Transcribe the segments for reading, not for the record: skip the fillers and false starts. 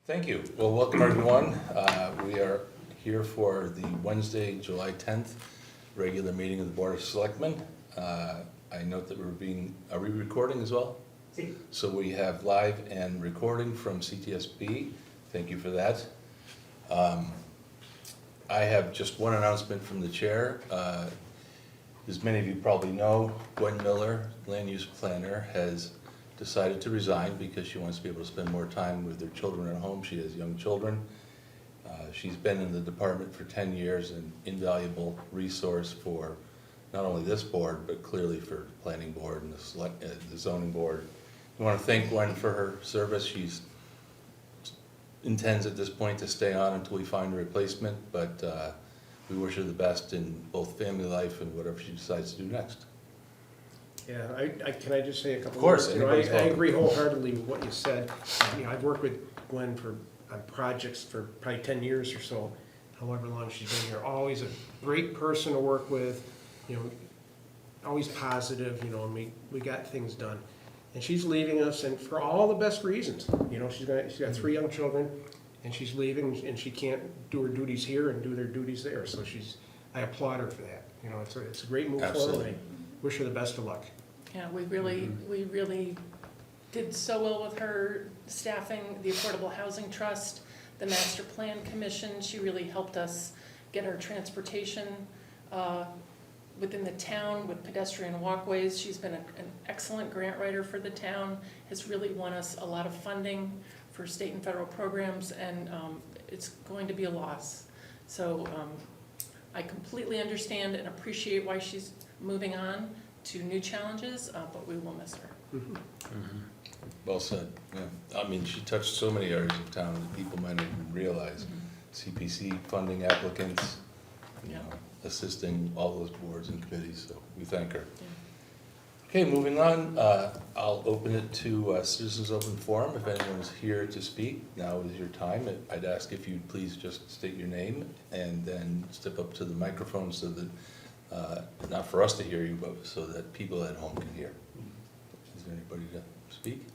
Thank you. Well, welcome everyone. We are here for the Wednesday, July 10th, regular meeting of the Board of Selectmen. I note that are we recording as well? Si. So we have live and recording from CTSB. Thank you for that. I have just one announcement from the chair. As many of you probably know, Gwen Miller, land use planner, has decided to resign because she wants to be able to spend more time with her children at home. She has young children. She's been in the department for 10 years, an invaluable resource for not only this board, but clearly for the planning board and the zoning board. I want to thank Gwen for her service. She intends at this point to stay on until we find a replacement, but we wish her the best in both family life and whatever she decides to do next. Yeah, can I just say a couple Of course, words? You know, anybody's I welcome. agree wholeheartedly with what you said. I've worked with Gwen on projects for probably 10 years or so, however long she's been here. Always a great person to work with, always positive, and we got things done. And she's leaving us, and for all the best reasons. She's got 3 young children, and she's leaving, and she can't do her duties here and do their duties there. So I applaud her for that. It's a great move Absolutely. forward. I wish her the best of luck. Yeah, we really did so well with her staffing the Affordable Housing Trust, the Master Plan Commission. She really helped us get our transportation within the town with pedestrian walkways. She's been an excellent grant writer for the town, has really won us a lot of funding for state and federal programs, and it's going to be a loss. So I completely understand and appreciate why she's moving on to new challenges, but we will miss her. Mm-hmm. Well said. Yeah. I mean, she touched so many areas of town that people might not even realize. CPC funding applicants, Yeah. Assisting all those boards and committees, so we thank her. Yeah. Okay, moving on, I'll open it to Citizens Open Forum. If anyone's here to speak, now is your time. I'd ask if you'd please just state your name and then step up to the microphone so that, not for us to hear you, but so that people at home can hear. Is there anybody to speak?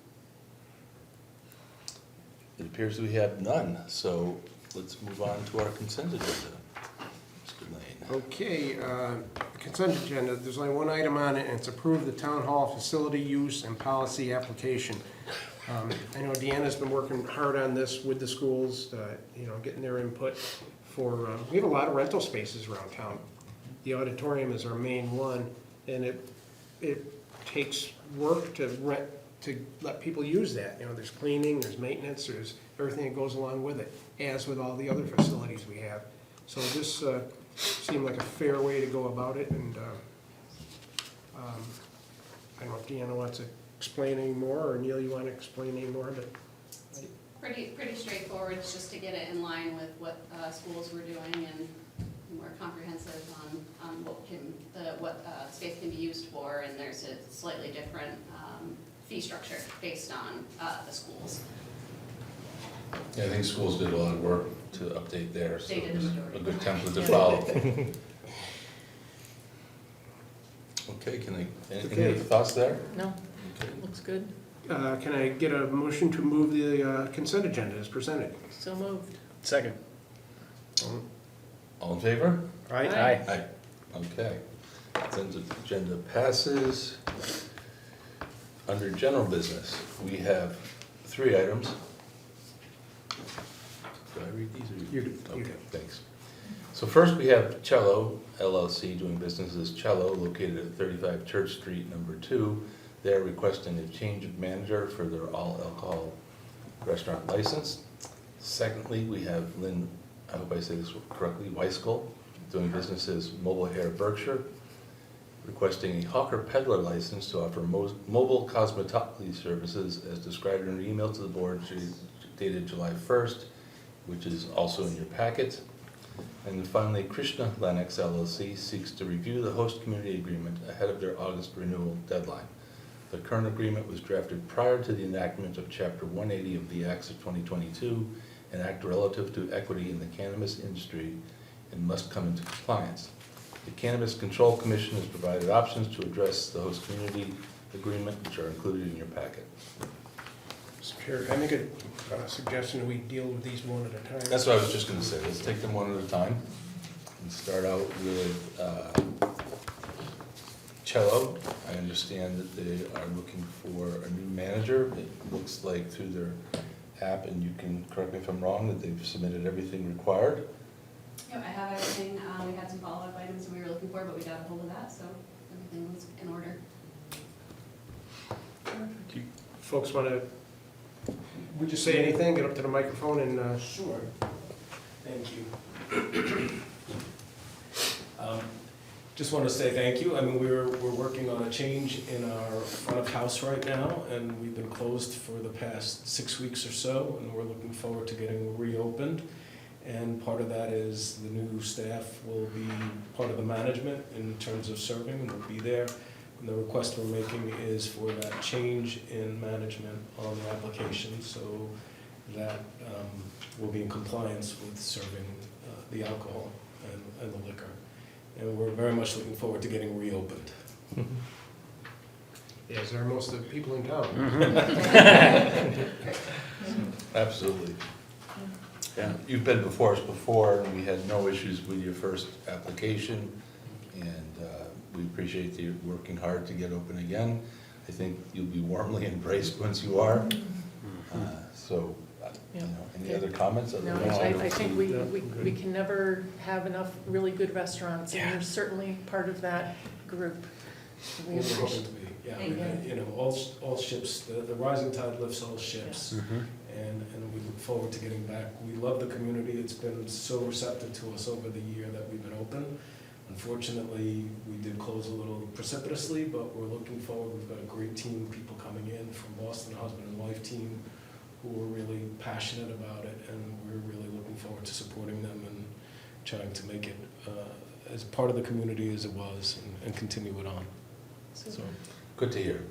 It appears we have none, so let's move on to our consent agenda. Mr. Lane. Okay, consent agenda, there's only one item on it, and it's approve the town hall facility use and policy application. I know Deanna's been working hard on this with the schools, getting their input for, we have a lot of rental spaces around town. The auditorium is our main one, and it takes work to let people use that. There's cleaning, there's maintenance, there's everything that goes along with it, as with all the other facilities we have. So this seemed like a fair way to go about it, and I don't know if Deanna wants to explain any more, or Neil, you want to explain any more, but. Pretty straightforward. It's just to get it in line with what schools were doing and more comprehensive on what space can be used for, and there's a slightly different fee structure based on the schools. Yeah, I think schools did a lot of work to update theirs, so They did it was the majority. a good template to follow. Okay, any Okay. other thoughts there? No, Okay. looks good. Can I get a motion to move the consent agenda as presented? So moved. Second. All in favor? Aye. Aye. Okay. Consent agenda passes. Under general business, we have 3 items. Do I read these or you? You do. Okay, You do. thanks. So first we have Cello LLC doing business as Cello, located at 35 Church Street, number 2. They're requesting a change of manager for their all alcohol restaurant license. Secondly, we have Lynn, I hope I say this correctly, Weiskell, doing business as Mobile Hair Berkshire, requesting a hawker peddler license to offer mobile cosmetology services as described in an email to the board dated July 1st, which is also in your packet. And then finally, Krishna Lenox LLC seeks to review the host community agreement ahead of their August renewal deadline. The current agreement was drafted prior to the enactment of Chapter 180 of the Acts of 2022, an act relative to equity in the cannabis industry, and must come into compliance. The Cannabis Control Commission has provided options to address the host community agreement, which are included in your packet. Mr. Chair, can I make a suggestion that we deal with these one at a time? That's what I was just gonna say, let's take them one at a time, and start out with, Cello. I understand that they are looking for a new manager. It looks like through their app, and you can correct me if I'm wrong, that they've submitted everything required. Yep, I have everything, we had some follow-up items we were looking for, but we got a hold of that, so everything was in order. Do you folks want to, would you say anything, get up to the microphone and, Sure. Thank you. Just want to say thank you. I mean, we're working on a change in our front of house right now, and we've been closed for the past 6 weeks or so, and we're looking forward to getting reopened. And part of that is the new staff will be part of the management in terms of serving, and will be there. And the request we're making is for that change in management on the application, so that will be in compliance with serving the alcohol and the liquor. And we're very much looking forward to getting reopened. as are most of the people in town. Absolutely. Yeah, you've been before us before, and we had no issues with your first application, and we appreciate you working hard to get open again. I think you'll be warmly embraced once you are. So, you know, any other comments? No, Otherwise, I think we can never have enough really good restaurants, and you're certainly part of that group. We We're appreciate- hoping to be, yeah. Thank you. You know, all ships, the rising tide lifts all ships. And we look forward to getting back. We love the community. It's been so receptive to us over the year that we've been open. Unfortunately, we did close a little precipitously, but we're looking forward. We've got a great team of people coming in from Boston, husband and wife team, who are really passionate about it, and we're really looking forward to supporting them and trying to make it as part of the community as it was and continue it on. So, good to hear.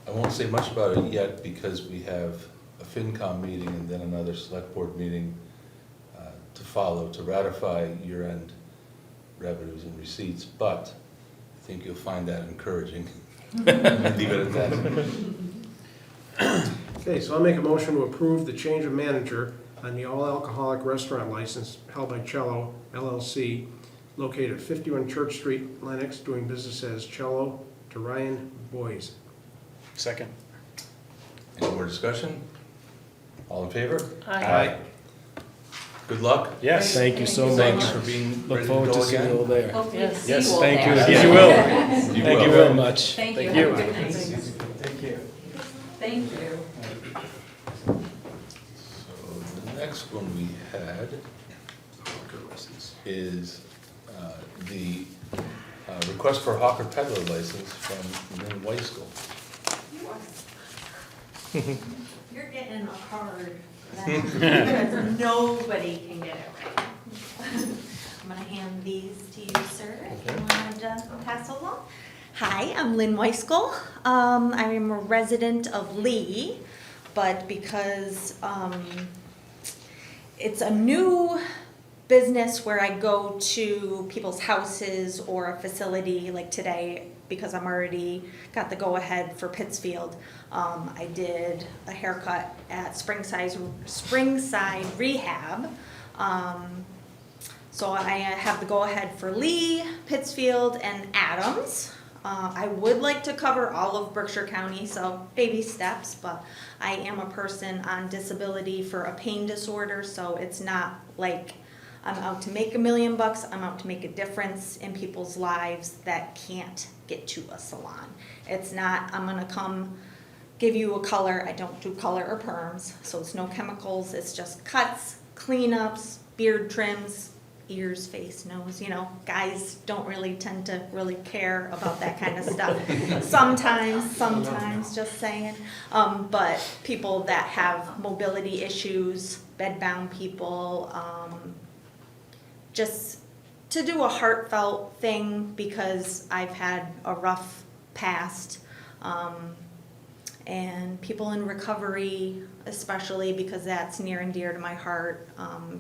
I won't say much about it yet because we have a FinCom meeting and then another select board meeting to follow to ratify year-end revenues and receipts, but I think you'll find that encouraging. Leave it at that. Okay, so I'll make a motion to approve the change of manager on the all-alcoholic restaurant license held by Cello LLC, located at 51 Church Street, Lenox, doing business as Cello, to Ryan Boyes. Second. Any more discussion? All in favor? Aye. Good luck. Yes. thank you so Thank you much. for being Look ready to forward go to seeing you all again. there. Hopefully to see Yes, you all thank you. there. Yes, you will. You Thank you will. very much. Thank you. Thank you. Have a good night. Thank you. Thank you. So the next one we had is the request for hawker peddler license from Lynn Weiskel. You're getting a card that nobody can get it right. I'm gonna hand these to you, sir, if you wanted to pass along. Hi, I'm Lynn Weiskel. I am a resident of Lee, but because it's a new business where I go to people's houses or a facility, like today, because I'm already got the go-ahead for Pittsfield. I did a haircut at Springside Rehab. So I have the go-ahead for Lee, Pittsfield, and Adams. I would like to cover all of Berkshire County, so baby steps, but I am a person on disability for a pain disorder, so it's not like I'm out to make $1 million, I'm out to make a difference in people's lives that can't get to a salon. It's not, I'm gonna come give you a color, I don't do color or perms, so it's no chemicals, it's just cuts, cleanups, beard trims, ears, face, nose, you know, guys don't really tend to really care about that kind of stuff. Sometimes, just saying. But people that have mobility issues, bedbound people, just to do a heartfelt thing because I've had a rough past. And people in recovery, especially because that's near and dear to my heart,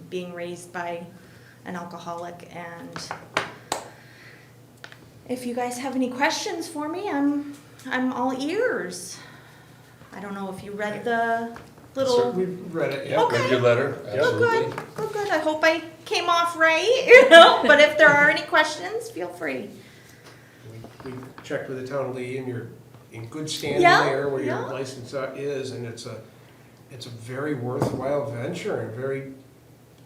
being raised by an alcoholic. And if you guys have any questions for me, I'm all ears. I don't know if you read the little. We've read it, Yeah, yeah. Okay. read your letter, We're absolutely. good, we're good. I hope I came off right, you know, but if there are any questions, feel free. We checked with the town of Lee, and you're in good standing Yeah, there where your yeah. license is, and it's a very worthwhile venture and very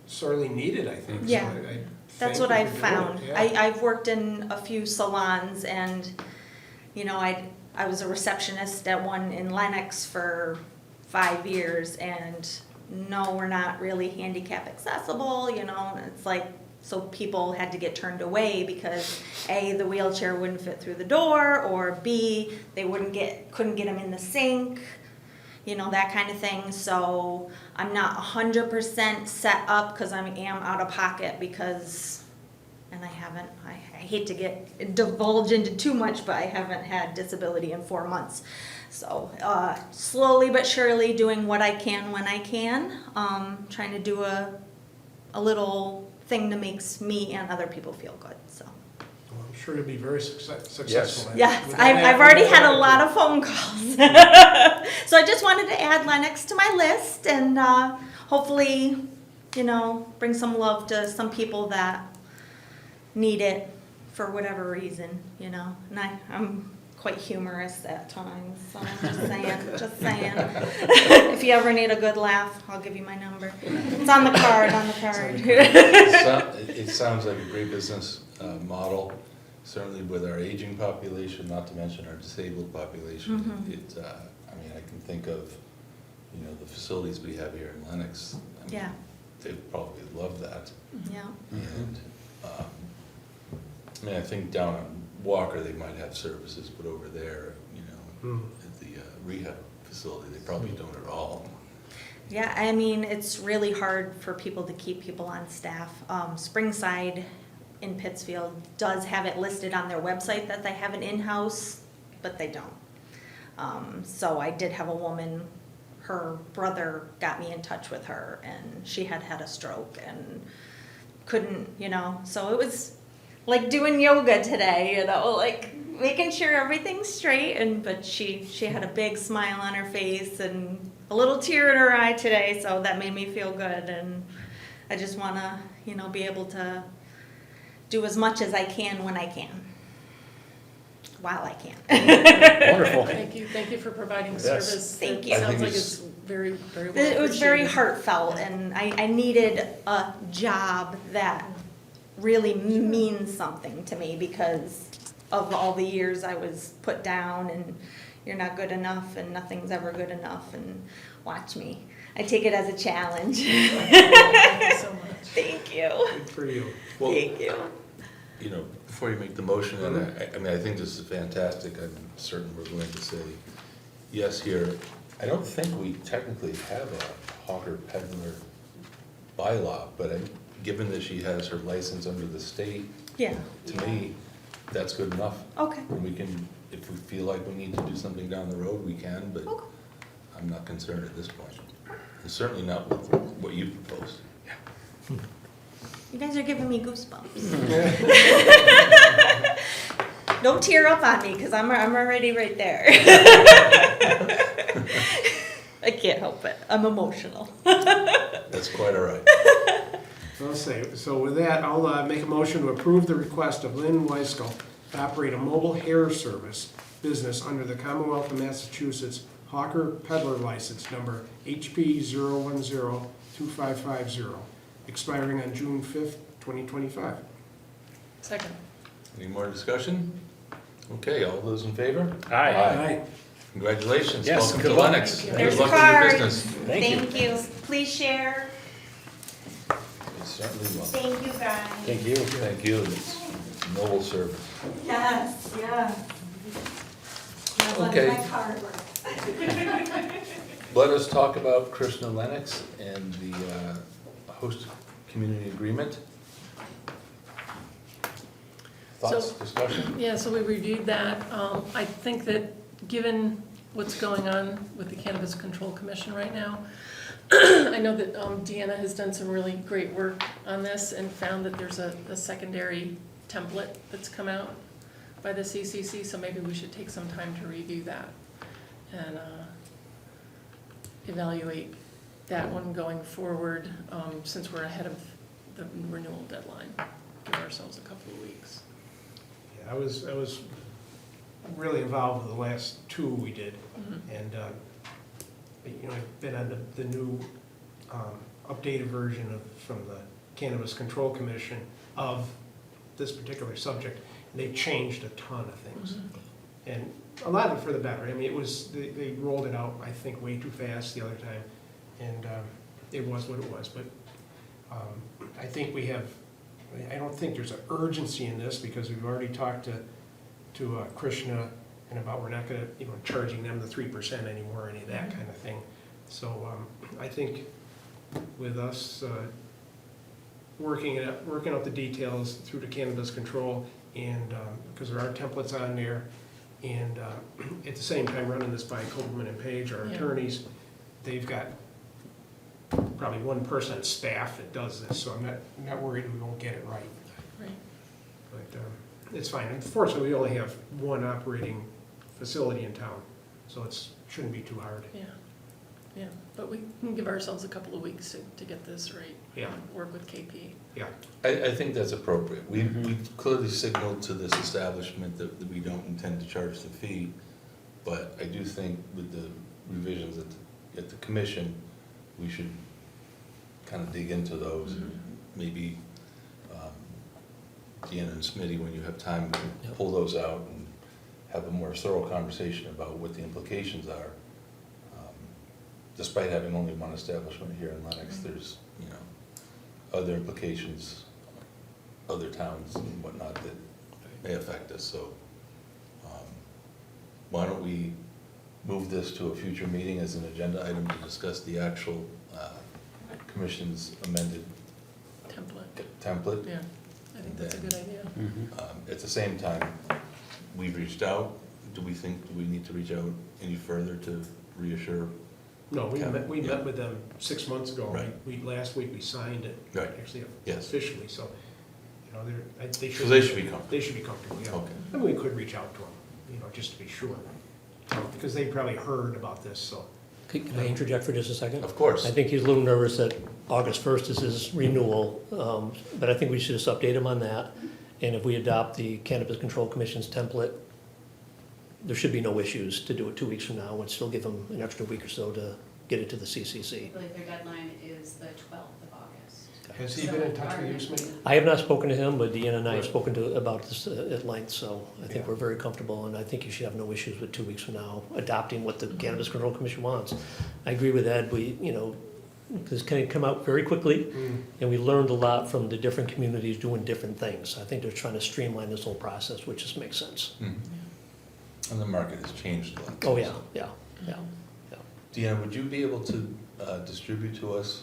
sorely needed, I think. So Yeah. I That's thank what you I've for doing found. it, yeah. I've worked in a few salons and, you know, I was a receptionist at one in Lenox for 5 years and no, we're not really handicap accessible, you know, and it's like, so people had to get turned away because A, the wheelchair wouldn't fit through the door, or B, they couldn't get them in the sink, you know, that kind of thing. So I'm not 100% set up because I am out of pocket because, and I hate to divulge into too much, but I haven't had disability in 4 months. So slowly but surely doing what I can when I can, trying to do a little thing that makes me and other people feel good, so. Well, I'm sure you'll be very successful. Yes. Yes, With that I've already had a attitude. lot of phone calls. So I just wanted to add Lenox to my list and hopefully, you know, bring some love to some people that need it for whatever reason, you know. And I'm quite humorous at times, so I'm just saying. If you ever need a good laugh, I'll give you my number. It's on the card, It sounds like a great business model, certainly with our aging population, not to mention our disabled population. Mhm. I mean, I can think of, you know, the facilities we have here in Lenox. I mean, Yeah, they'd probably love that. yeah. And, I mean, I think down on Walker, they might have services, but over there, you know, Hmm. at the rehab facility, they probably don't at all. Yeah, I mean, it's really hard for people to keep people on staff. Springside in Pittsfield does have it listed on their website that they have an in-house, but they don't. So I did have a woman, her brother got me in touch with her, and she had had a stroke and couldn't, you know, so it was like doing yoga today, you know, like making sure everything's straight, but she had a big smile on her face and a little tear in her eye today, so that made me feel good, and I just want to, you know, be able to do as much as I can when I can, while I can. Wonderful. Thank you for providing Yes. service. Thank It you. I sounds think like it's- it's very, very well It was very appreciated. heartfelt, and I needed a job that really means something to me because of all the years I was put down and you're not good enough and nothing's ever good enough, and watch me. I take it as a challenge. Thank you so much. Thank you. Good for you. Well, Thank you. you know, before you make the motion, and I mean, I think this is fantastic, I'm certain we're going to say yes here. I don't think we technically have a hawker peddler bylaw, but given that she has her license under the state, Yeah, to me, that's good enough. okay. And we can, if we feel like we need to do something down the road, we can, but Okay. I'm not concerned at this point. And certainly not with what you proposed. You guys are giving me goosebumps. Don't tear up on me, because I'm already right there. I can't help it. I'm emotional. That's quite all right. I'll say, so with that, I'll make a motion to approve the request of Lynn Weiskell to operate a mobile hair service business under the Commonwealth of Massachusetts Hawker Peddler License Number HP 0102550, expiring on June 5th, 2025. Second. Any more discussion? Okay, all those in favor? Aye. Congratulations, Yes, welcome good to luck. Lenox. Thank you. Good There's luck the with your card. business. Thank you. Please share. You certainly will. Thank you, guys. Thank you. Thank you, it's noble service. Yes, yes. Okay. My card. Let us talk about Krishna Lennox and the host community agreement. Thoughts, So- discussion? Yeah, so we reviewed that. I think that given what's going on with the Cannabis Control Commission right now, I know that Deanna has done some really great work on this and found that there's a secondary template that's come out by the CCC, so maybe we should take some time to review that and evaluate that one going forward, since we're ahead of the renewal deadline. Give ourselves a couple of weeks. Yeah, I was really involved with the last two we did, and, you know, I've been on the new updated version from the Cannabis Control Commission of this particular subject, and they've changed a ton of things. And a lot of it for the better. I mean, they rolled it out, I think, way too fast the other time, and it was what it was. But I think I don't think there's an urgency in this, because we've already talked to Krishna and about we're not gonna, you know, charging them the 3% anymore, any of that kind of thing. So I think with us working out the details through the cannabis control, and because there are templates on there, and at the same time running this by Copeland and Page, our attorneys, they've got probably one person on staff that does this, so I'm not worried we won't get it right. Right. But it's fine. Unfortunately, we only have one operating facility in town, so it shouldn't be too hard. Yeah, but we can give ourselves a couple of weeks to get this right. Yeah. Work with KP. Yeah. I think that's appropriate. We clearly signaled to this establishment that we don't intend to charge the fee, but I do think with the revisions at the commission, we should kind of dig into those, and maybe Deanna and Smitty, when you have time, to pull those out and have a more thorough conversation about what the implications are. Despite having only one establishment here in Lenox, there's, you know, other implications, other towns and whatnot that may affect us, so why don't we move this to a future meeting as an agenda item to discuss the actual commission's amended template? Yeah, I think that's a good idea. At the same time, we've reached out. Do we need to reach out any further to reassure? No, we Kevin, met with them 6 months ago. Right. Last week we signed it, Right. actually Yes. officially, so, you know, they should. So they should be comfortable. They should be comfortable, yeah. Okay. And we could reach out to them, you know, just to be sure, because they probably heard about this, so. Can I interject for just a second? Of course. I think he's a little nervous that August 1st is his renewal, but I think we should just update him on that. And if we adopt the Cannabis Control Commission's template, there should be no issues to do it 2 weeks from now, and still give him an extra week or so to get it to the CCC. I believe their deadline is the 12th of August. Has he been in touch with you, Smitty? I have not spoken to him, but Deanna and I have spoken about this at length, so I think Yeah. we're very comfortable, and I think you should have no issues with 2 weeks from now adopting what the Cannabis Control Commission wants. I agree with Ed, this can come out very quickly, and we learned a lot from the different communities doing different things. I think they're trying to streamline this whole process, which just makes sense. And the market has changed a lot. Oh, yeah. Deanna, would you be able to distribute to us?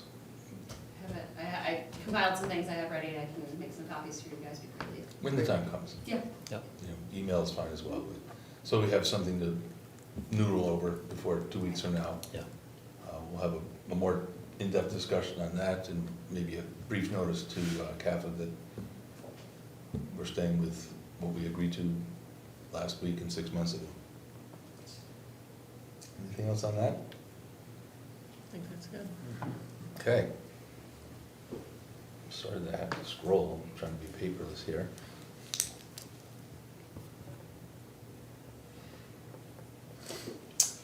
I compiled some things I have ready, and I can make some copies for you guys before you leave. When the time comes. Yeah. You know, email is fine as well, but, so we have something to noodle over before 2 weeks from now. Yeah. We'll have a more in-depth discussion on that, and maybe a brief notice to CAFA that we're staying with what we agreed to last week and 6 months ago. Anything else on that? I think that's good. Okay. Sorry that I have to scroll, I'm trying to be paperless here.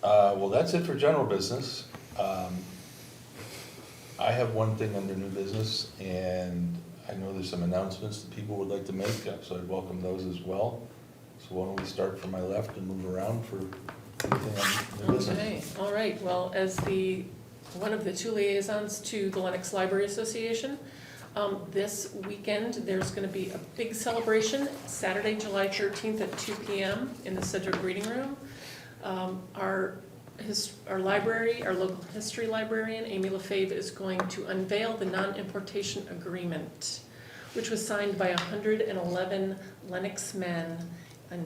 Well, that's it for general business. I have one thing under new business, and I know there's some announcements that people would like to make, so I'd welcome those as well. So why don't we start from my left and move around for anything on new business? Okay, all right, well, as one of the two liaisons to the Lenox Library Association, this weekend, there's gonna be a big celebration, Saturday, July 13th at 2 p.m. in the Sedgwick Reading Room. Our library, our local history librarian, Amy LaFave, is going to unveil the non-importation agreement, which was signed by 111 Lenox men in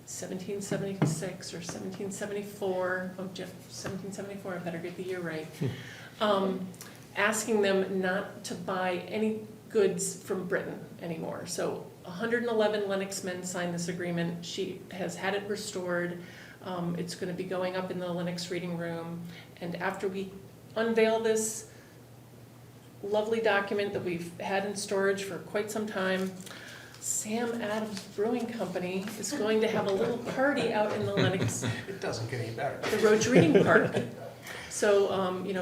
1776 or 1774, oh, Jeff, 1774, I better get the year right, asking them not to buy any goods from Britain anymore. So 111 Lenox men signed this agreement. She has had it restored. It's gonna be going up in the Lenox Reading Room, and after we unveil this lovely document that we've had in storage for quite some time, Sam Adams Brewing Company is going to have a little party out in the Lenox, It doesn't get any better. the Roach Reading Park. So,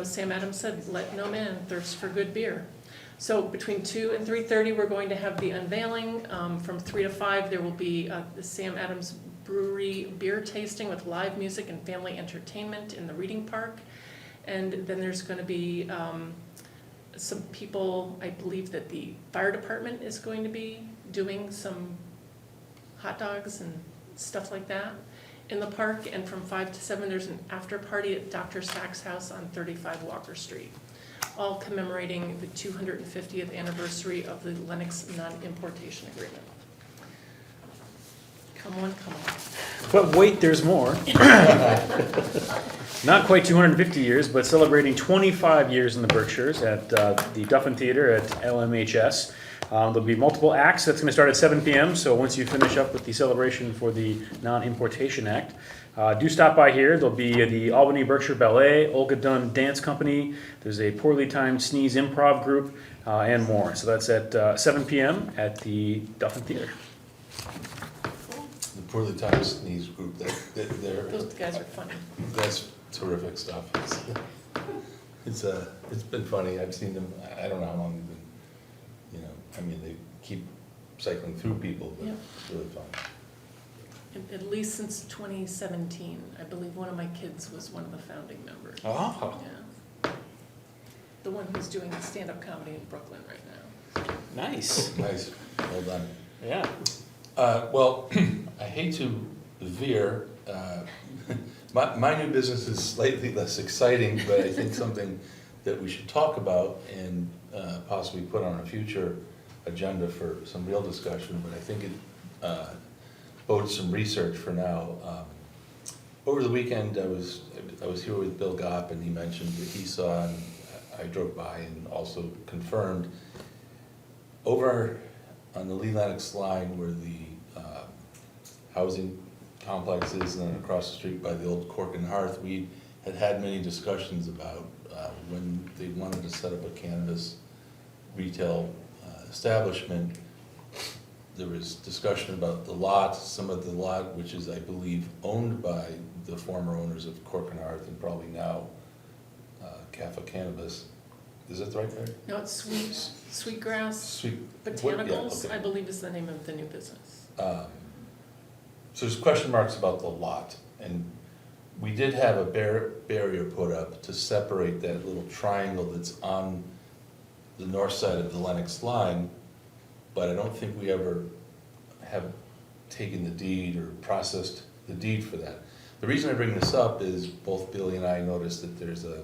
Sam Adams said, let no man thirst for good beer. So between 2 and 3:30, we're going to have the unveiling. From 3 to 5, there will be the Sam Adams Brewery beer tasting with live music and family entertainment in the Reading Park. And then there's gonna be some people, I believe that the fire department is going to be doing some hot dogs and stuff like that in the park. And from 5 to 7, there's an after party at Dr. Sack's house on 35 Walker Street, all commemorating the 250th anniversary of the Lenox non-importation agreement. Come on, come on. But wait, there's more. Not quite 250 years, but celebrating 25 years in the Berkshires at the Duffin Theater at LMHS. There'll be multiple acts. That's going to start at 7 p.m. So once you finish up with the celebration for the Non-Importation Act, do stop by here. There'll be the Albany Berkshire Ballet, Olga Dunn Dance Company. There's a Poorly Timed Sneeze Improv Group, and more. So that's at 7 p.m. at the Duffin Theater. The Poorly Timed Sneeze Group, they're, Those guys are funny. that's terrific stuff. It's been funny, I've seen them, I don't know how long they've been, they keep cycling through people, but Yeah. it's really fun. At least since 2017. I believe one of my kids was one of the founding members. Oh, Yeah. The one who's doing stand-up comedy in Brooklyn right now. nice. Nice, well done. Yeah. Well, I hate to veer, my new business is slightly less exciting, but I think something that we should talk about and possibly put on a future agenda for some real discussion, but I think it bodes some research for now. Over the weekend, I was here with Bill Gopp, and he mentioned that he saw, and I drove by and also confirmed, over on the Lee Lenox line where the housing complex is, and then across the street by the old Cork and Hearth, we had many discussions about when they wanted to set up a cannabis retail establishment. There was discussion about the lot, some of the lot, which is, I believe, owned by the former owners of Cork and Hearth and probably now Cafe Cannabis. Is that the right word? No, it's Sweetgrass Sweet. Botanicals, okay. I believe is the name of the new business. So there's question marks about the lot, and we did have a barrier put up to separate that little triangle that's on the north side of the Lenox line, but I don't think we ever have taken the deed or processed the deed for that. The reason I bring this up is both Billy and I noticed that there's a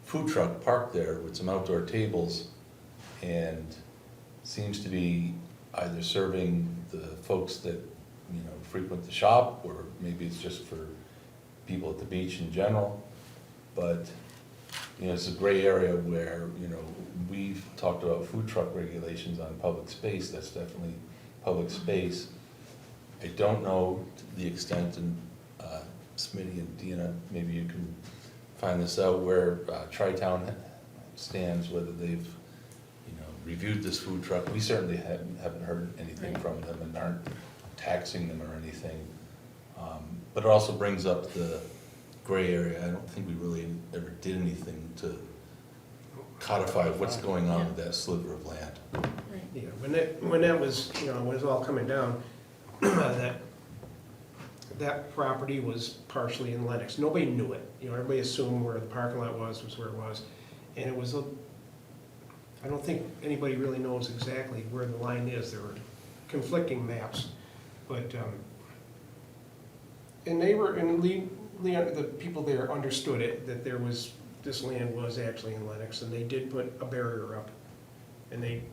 food truck parked there with some outdoor tables, and seems to be either serving the folks that frequent the shop, or maybe it's just for people at the beach in general. But it's a gray area where we've talked about food truck regulations on public space. That's definitely public space. I don't know the extent, and Smitty and Dina, maybe you can find this out, where Tri-Town stands, whether they've reviewed this food truck. We certainly haven't heard anything Right. from them and aren't taxing them or anything. But it also brings up the gray area. I don't think we really ever did anything to codify what's going on with that sliver of land. Right. Yeah, when that was, when it was all coming down, that property was partially in Lenox. Nobody knew it. Everybody assumed where the parking lot was where it was. And it was I don't think anybody really knows exactly where the line is. There were conflicting maps. But, and the people there understood it, that this land was actually in Lenox, and they did put a barrier up. And it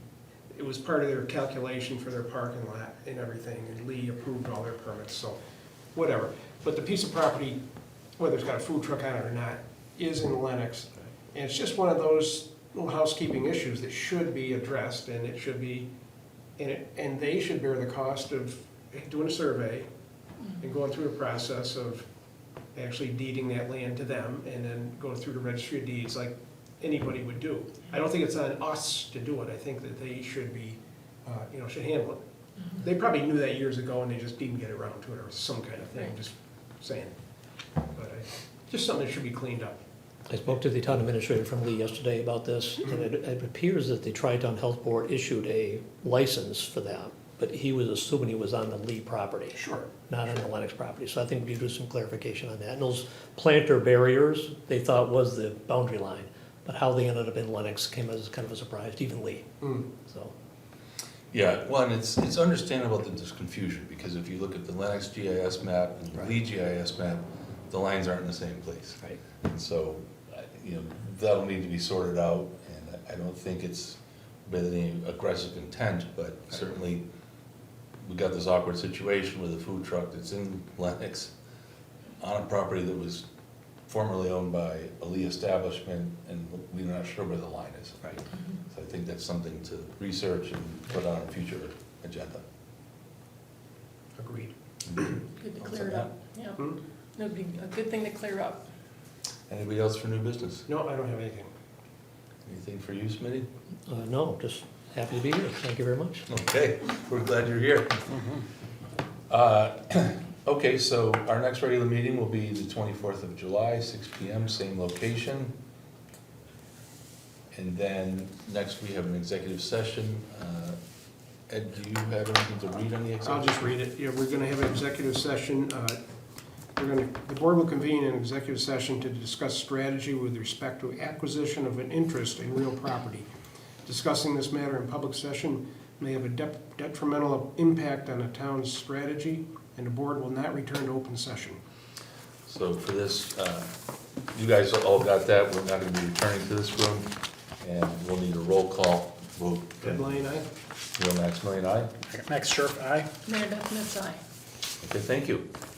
was part of their calculation for their parking lot and everything, and Lee approved all their permits, so whatever. But the piece of property, whether it's got a food truck on it or not, is in Lenox. And it's just one of those little housekeeping issues that should be addressed, and it should be, and they should bear the cost of doing a survey and going through a process of actually deeding that land to them and then go through the registry of deeds like anybody would do. I don't think it's on us to do it. I think that they should be, should handle it. They probably knew that years ago and they just didn't get around to it or some kind of thing, just saying. But just something that should be cleaned up. I spoke to the town administrator from Lee yesterday about this, and it appears that the Tri-Town Health Board issued a license for that, but he was assuming he was on the Lee property, Sure. not on the Lenox property. So I think we do some clarification on that. And those planter barriers, they thought was the boundary line, but how they ended up in Lenox came as kind of a surprise to even Lee, so. Yeah, well, and it's understandable that there's confusion, because if you look at the Lenox GIS map and the Lee GIS map, the lines aren't in the same place. Right. And so, that'll need to be sorted out, and I don't think it's with any aggressive intent, but certainly we got this awkward situation with a food truck that's in Lenox on a property that was formerly owned by a Lee establishment, and we're not sure where the line is. Right. So I think that's something to research and put on a future agenda. Agreed. Good to clear it up, yeah. Hmm? It'd be a good thing to clear up. Anybody else for new business? No, I don't have anything. Anything for you, Smitty? No, just happy to be here. Thank you very much. Okay, we're glad you're here. Okay, so our next regular meeting will be the 24th of July, 6 PM, same location. And then next we have an executive session. Ed, do you have anything to read on the executive? I'll just read it. Yeah, we're gonna have an executive session. The board will convene an executive session to discuss strategy with respect to acquisition of an interest in real property. Discussing this matter in public session may have a detrimental impact on a town's strategy, and the board will not return to open session. So for this, you guys all got that. We're not going to be returning to this room, and we'll need a roll call vote. Ed Lane, aye? Neil Maximilian, aye? Max Scherf, aye. Meredith, Miss I. Okay, thank you.